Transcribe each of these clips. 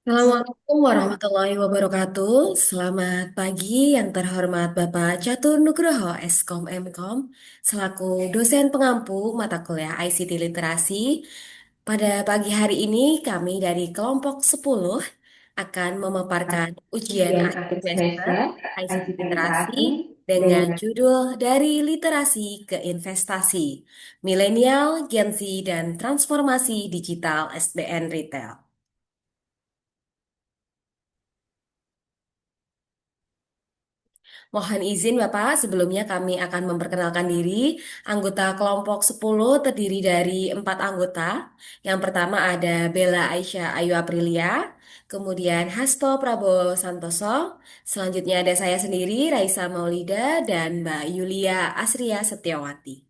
Assalamualaikum warahmatullahi wabarakatuh. Selamat pagi yang terhormat Bapak Catur Nugroho Eskom Mkom selaku dosen pengampu mata kuliah ICT Literasi. Pada pagi hari ini kami dari kelompok 10 akan memaparkan ujian Ujian akhir akhir semester semester ICT ICT Literasi Literasi dengan dengan judul Dari Literasi ke Investasi, Milenial, Gen Z, dan Transformasi Digital SBN Retail. Mohon izin Bapak, sebelumnya kami akan memperkenalkan diri. Anggota kelompok 10 terdiri dari 4 anggota. Yang pertama ada Bella Aisyah Ayu Aprilia, kemudian Hasto Prabowo Santoso, selanjutnya ada saya sendiri, Raisa Maulida, dan Mbak Yulia Asria Setiawati.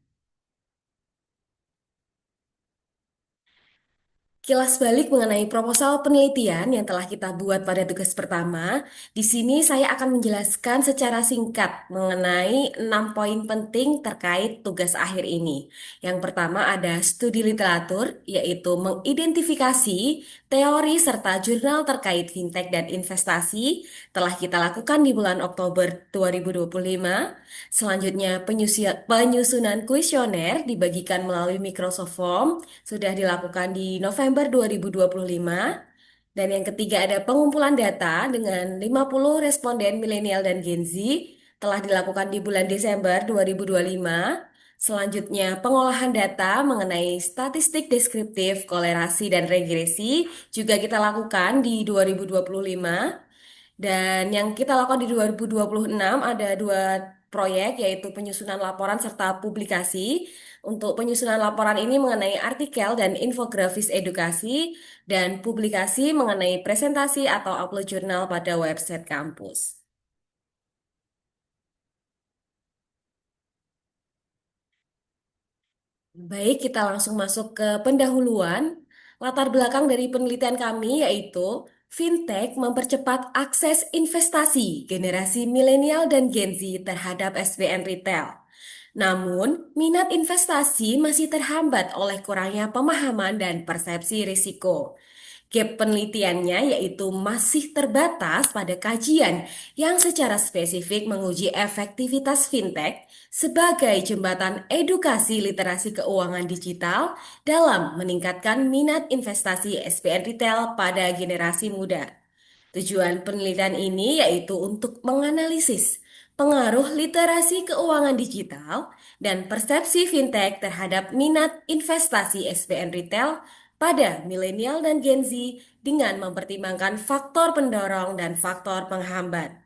Kilas balik mengenai proposal penelitian yang telah kita buat pada tugas pertama. Di sini saya akan menjelaskan secara singkat mengenai 6 poin penting terkait tugas akhir ini. Yang pertama ada studi literatur, yaitu mengidentifikasi teori serta jurnal terkait fintech dan investasi telah kita lakukan di bulan Oktober 2025. Selanjutnya penyusunan kuesioner dibagikan melalui Microsoft Form sudah dilakukan di November 2025. Dan yang ketiga ada pengumpulan data dengan 50 responden milenial dan Gen Z telah dilakukan di bulan Desember 2025. Selanjutnya pengolahan data mengenai statistik deskriptif, kolerasi, dan regresi juga kita lakukan di 2025. Dan yang kita lakukan di 2026 ada dua proyek yaitu penyusunan laporan serta publikasi. Untuk penyusunan laporan ini mengenai artikel dan infografis edukasi dan publikasi mengenai presentasi atau upload jurnal pada website kampus. Baik, kita langsung masuk ke pendahuluan. Latar belakang dari penelitian kami yaitu fintech mempercepat akses investasi generasi milenial dan Gen Z terhadap SBN retail. Namun, minat investasi masih terhambat oleh kurangnya pemahaman dan persepsi risiko. Gap penelitiannya yaitu masih terbatas pada kajian yang secara spesifik menguji efektivitas fintech sebagai jembatan edukasi literasi keuangan digital dalam meningkatkan minat investasi SBN retail pada generasi muda. Tujuan penelitian ini yaitu untuk menganalisis pengaruh literasi keuangan digital dan persepsi fintech terhadap minat investasi SBN retail pada milenial dan Gen Z dengan mempertimbangkan faktor pendorong dan faktor penghambat.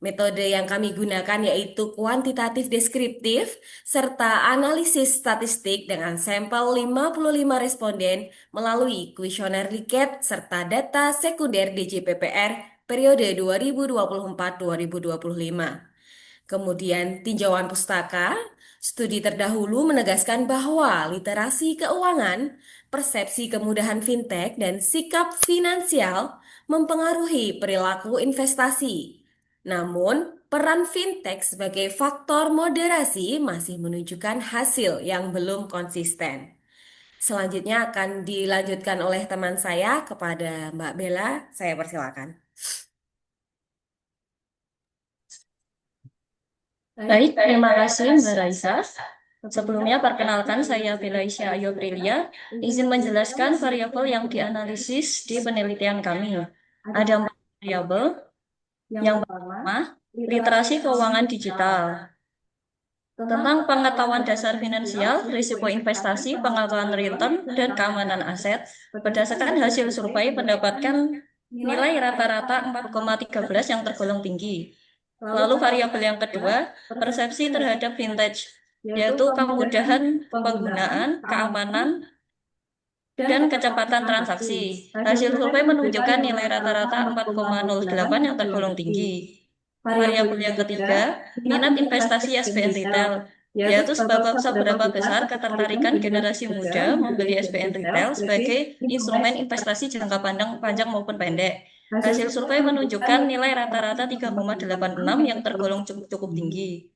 Metode yang kami gunakan yaitu kuantitatif deskriptif serta analisis statistik dengan sampel 55 responden melalui kuesioner liket serta data sekunder DJPPR periode 2024-2025. Kemudian tinjauan pustaka, studi terdahulu menegaskan bahwa literasi keuangan, persepsi kemudahan fintech, dan sikap finansial mempengaruhi perilaku investasi. Namun, peran fintech sebagai faktor moderasi masih menunjukkan hasil yang belum konsisten. Selanjutnya akan dilanjutkan oleh teman saya kepada Mbak Bella. Saya persilakan. Baik, terima kasih Mbak Raisa. Sebelumnya perkenalkan saya Belaisya Ayu Aprilia, izin menjelaskan variabel yang dianalisis di penelitian kami. Ada 4 variabel. Yang pertama, literasi keuangan digital. Tentang pengetahuan dasar finansial, risiko investasi, pengetahuan return, dan keamanan aset, berdasarkan hasil survei mendapatkan nilai rata-rata 4,13 yang tergolong tinggi. Lalu variabel yang kedua, persepsi terhadap vintage, yaitu kemudahan penggunaan, keamanan, dan kecepatan transaksi. Hasil survei menunjukkan nilai rata-rata 4,08 yang tergolong tinggi. Variabel yang ketiga, minat investasi SBN retail, yaitu seberapa besar ketertarikan generasi muda membeli SBN retail sebagai instrumen investasi jangka panjang maupun pendek. Hasil survei menunjukkan nilai rata-rata 3,86 yang tergolong cukup tinggi.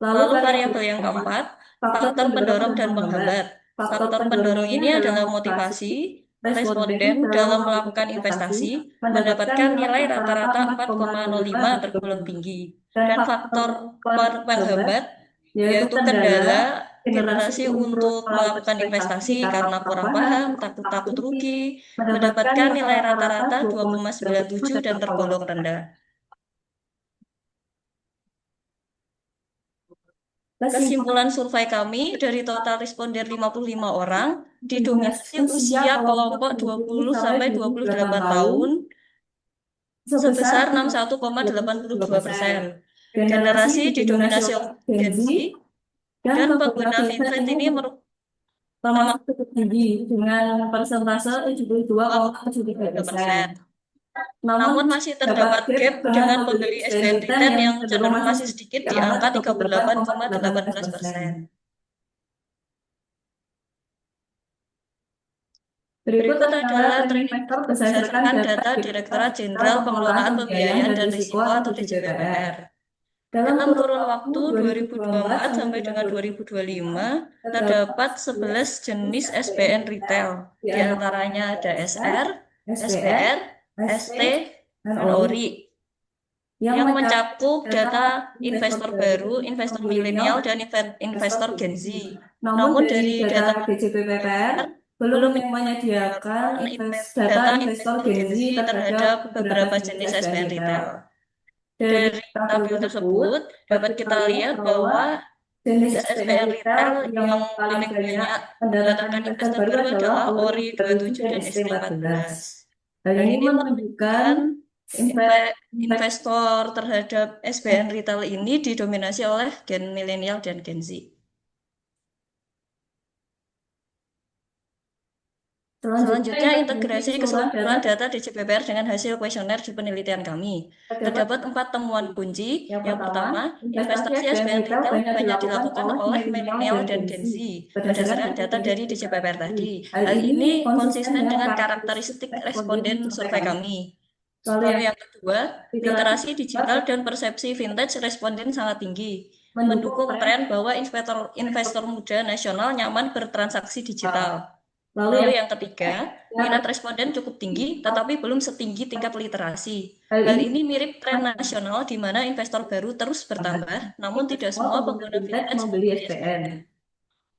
Lalu variabel yang keempat, faktor pendorong dan penghambat. Faktor pendorong ini adalah motivasi, responden dalam melakukan investasi mendapatkan nilai rata-rata 4,05 tergolong tinggi. Dan faktor penghambat yaitu kendala generasi untuk melakukan investasi karena kurang paham, takut-takut rugi, mendapatkan nilai rata-rata 2,97 dan tergolong rendah. Kesimpulan survei kami dari total responden 55 orang didominasi usia kelompok 20 sampai 28 tahun sebesar 61,82%. Generasi didominasi oleh Gen Z dan pengguna fintech ini termasuk cukup tinggi dengan persentase 72,73%. Namun masih terdapat gap dengan pembeli SBN retail yang cenderung masih sedikit di angka 38,18%. Berikut adalah trending investor berdasarkan data Direktorat Jenderal Pengelolaan Pembiayaan dan Risiko atau DJPPR. Dalam kurun waktu 2024 sampai dengan 2025, terdapat 11 jenis SBN retail. Di antaranya ada SR, SBR, ST, dan ORI yang mencakup data investor baru, investor milenial, dan investor Gen Z. Namun dari data DJPPR belum menyediakan data investor Gen Z terhadap beberapa jenis SBN retail. Dari tabel tersebut dapat kita lihat bahwa jenis SBN retail yang paling banyak mendatangkan investor baru adalah ORI 27 dan ST 14. Hal ini menunjukkan investor terhadap SBN retail ini didominasi oleh Gen milenial dan Gen Z. Selanjutnya, integrasi keseluruhan data DJPPR dengan hasil kuesioner di penelitian kami. Terdapat 4 temuan kunci. Yang pertama, investasi SBN retail banyak dilakukan oleh milenial dan Gen Z berdasarkan data dari DJPPR tadi. Hal ini konsisten dengan karakteristik responden survei kami. Lalu yang kedua, literasi digital dan persepsi vintage responden sangat tinggi, mendukung tren bahwa investor muda nasional nyaman bertransaksi digital. Lalu yang ketiga, minat responden cukup tinggi, tetapi belum setinggi tingkat literasi. Hal ini mirip tren nasional di mana investor baru terus bertambah, namun tidak semua pengguna vintage membeli SBN.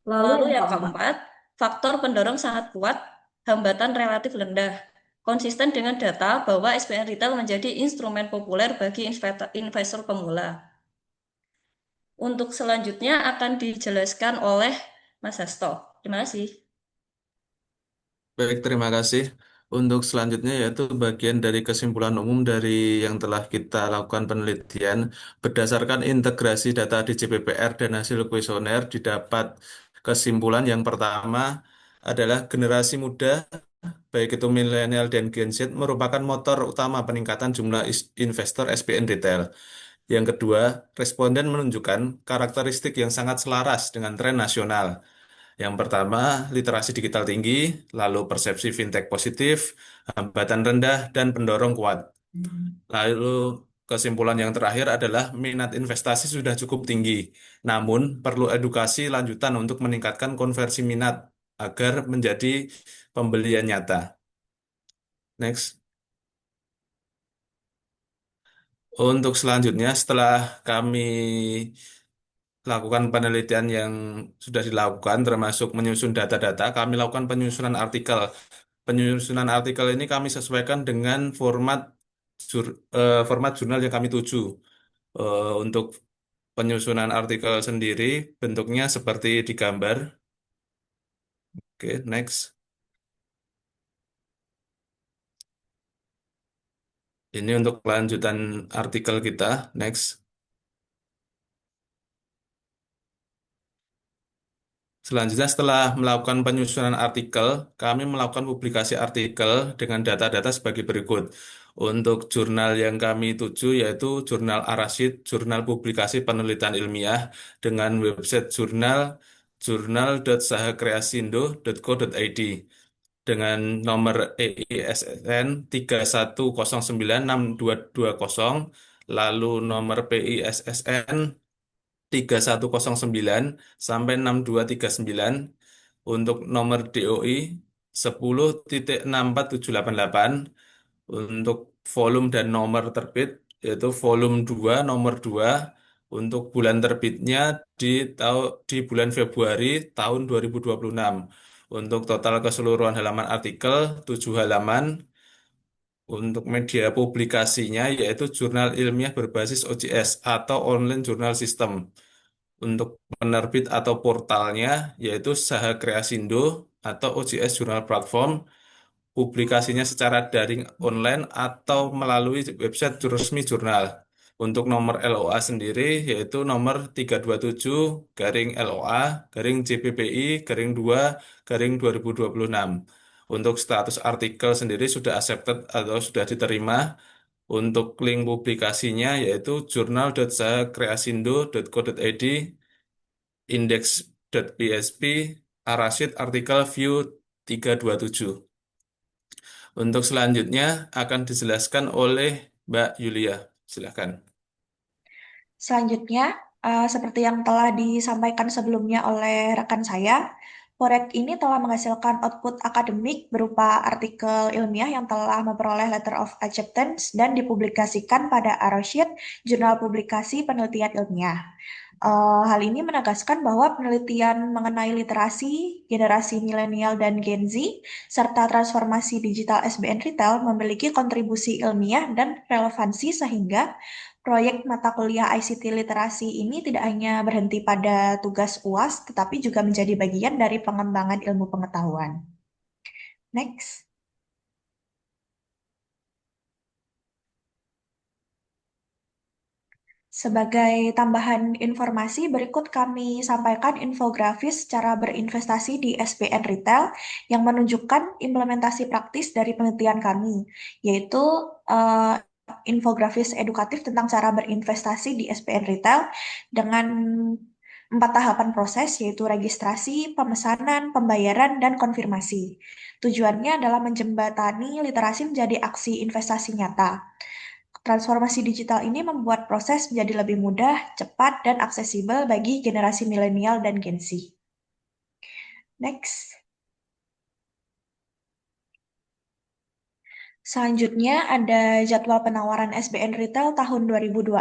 Lalu yang keempat, faktor pendorong sangat kuat, hambatan relatif rendah. Konsisten dengan data bahwa SBN retail menjadi instrumen populer bagi investor pemula. Untuk selanjutnya akan dijelaskan oleh Mas Hasto. Terima kasih. Baik, terima kasih. Untuk selanjutnya yaitu bagian dari kesimpulan umum dari yang telah kita lakukan penelitian. Berdasarkan integrasi data DJPPR dan hasil kuesioner, didapat kesimpulan yang pertama adalah generasi muda, baik itu milenial dan Gen Z, merupakan motor utama peningkatan jumlah investor SBN retail. Yang kedua, responden menunjukkan karakteristik yang sangat selaras dengan tren nasional. Yang pertama, literasi digital tinggi, lalu persepsi fintech positif, hambatan rendah, dan pendorong kuat. Lalu kesimpulan yang terakhir adalah minat investasi sudah cukup tinggi, namun perlu edukasi lanjutan untuk meningkatkan konversi minat agar menjadi pembelian nyata. Next. Untuk selanjutnya, setelah kami lakukan penelitian yang sudah dilakukan, termasuk menyusun data-data, kami lakukan penyusunan artikel. Penyusunan artikel ini kami sesuaikan dengan format jurnal yang kami tuju. Untuk penyusunan artikel sendiri, bentuknya seperti di gambar. Oke, next. Ini untuk kelanjutan artikel kita. Next. Selanjutnya, setelah melakukan penyusunan artikel, kami melakukan publikasi artikel dengan data-data sebagai berikut. Untuk jurnal yang kami tuju yaitu Jurnal Arasid, Jurnal Publikasi Penelitian Ilmiah dengan website jurnal.sahakreasindo.co.id dengan nomor EISSN 31096220, lalu nomor PISSN 3109 sampai 6239. Untuk nomor DOI 10.64788 untuk volume dan nomor terbit, yaitu volume 2 nomor 2 untuk bulan terbitnya di di bulan Februari tahun 2026. Untuk total keseluruhan halaman artikel 7 halaman. Untuk media publikasinya yaitu jurnal ilmiah berbasis OJS atau Online Journal System. Untuk penerbit atau portalnya yaitu Saha Kreasindo atau OJS Journal Platform. Publikasinya secara daring online atau melalui website resmi jurnal. Untuk nomor LOA sendiri yaitu nomor 327 garing LOA garing JPPI garing 2 garing 2026. Untuk status artikel sendiri sudah accepted atau sudah diterima. Untuk link publikasinya yaitu journal.sahakreasindo.co.id, index.php, Arasit artikel view 327. Untuk selanjutnya akan dijelaskan oleh Mbak Yulia. Silakan. Selanjutnya, seperti yang telah disampaikan sebelumnya oleh rekan saya, proyek ini telah menghasilkan output akademik berupa artikel ilmiah yang telah memperoleh Letter of Acceptance dan dipublikasikan pada Arrowsheet, Jurnal Publikasi Penelitian Ilmiah. Hal ini menegaskan bahwa penelitian mengenai literasi, generasi milenial dan Gen Z, serta transformasi digital SBN Retail memiliki kontribusi ilmiah dan relevansi sehingga proyek mata kuliah ICT literasi ini tidak hanya berhenti pada tugas UAS, tetapi juga menjadi bagian dari pengembangan ilmu pengetahuan. Next. Sebagai tambahan informasi, berikut kami sampaikan infografis cara berinvestasi di SBN Retail yang menunjukkan implementasi praktis dari penelitian kami, yaitu infografis edukatif tentang cara berinvestasi di SBN Retail dengan 4 tahapan proses, yaitu registrasi, pemesanan, pembayaran, dan konfirmasi. Tujuannya adalah menjembatani literasi menjadi aksi investasi nyata. Transformasi digital ini membuat proses menjadi lebih mudah, cepat, dan aksesibel bagi generasi milenial dan Gen Z. Next. Selanjutnya ada jadwal penawaran SBN Retail tahun 2026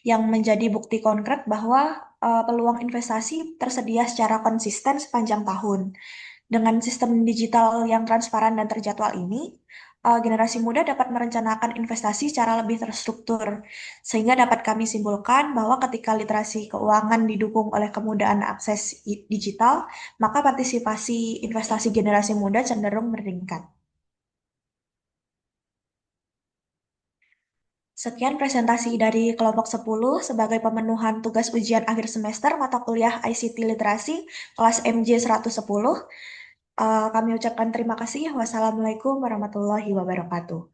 yang menjadi bukti konkret bahwa peluang investasi tersedia secara konsisten sepanjang tahun. Dengan sistem digital yang transparan dan terjadwal ini, generasi muda dapat merencanakan investasi secara lebih terstruktur. Sehingga dapat kami simpulkan bahwa ketika literasi keuangan didukung oleh kemudahan akses digital, maka partisipasi investasi generasi muda cenderung meningkat. Sekian presentasi dari kelompok 10 sebagai pemenuhan tugas ujian akhir semester mata kuliah ICT Literasi kelas MJ 110. Kami ucapkan terima kasih. Wassalamualaikum warahmatullahi wabarakatuh.